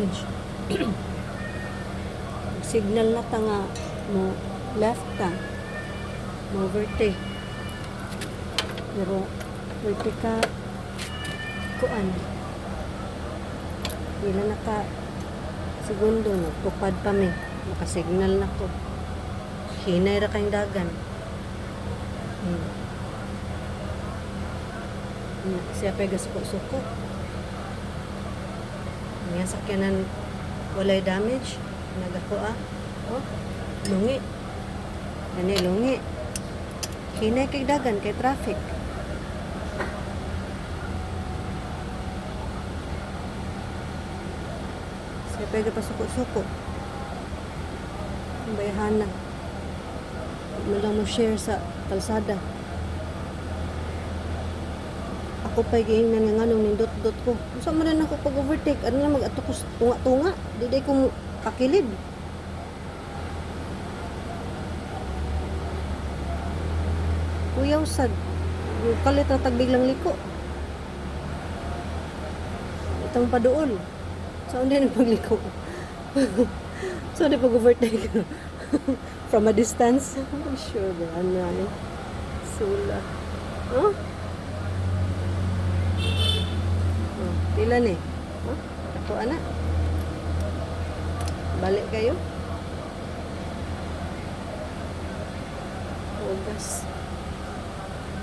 damage. Signal na ta nga mo left ta. Mo overtake. Pero overtake ka kuan. Ila na ka segundo no, tupad pa mi. Nakasignal na ko. Hinay ra kayong dagan. Siya pega suko-suko. Nga sakyanan walay damage. Nagako Oh, lungi. Ani lungi. Hinay kay dagan kay traffic. Siya pega pa suko-suko. Ang bayhana. Mo lang mo share sa kalsada. Ako pa giingnan nga nganong nindot-dot ko. Usa man ako pag overtake, ano lang mag-ato ko tunga-tunga, di day ko kakilid. Kuyaw sad. Kalit na tagbiglang liko. Itong paduol. So hindi nagpagliko. So hindi pag-overtake. From a distance. I'm sure ba ano sula. Oh? Pila ni? Ako anak. Balik kayo. Ogas.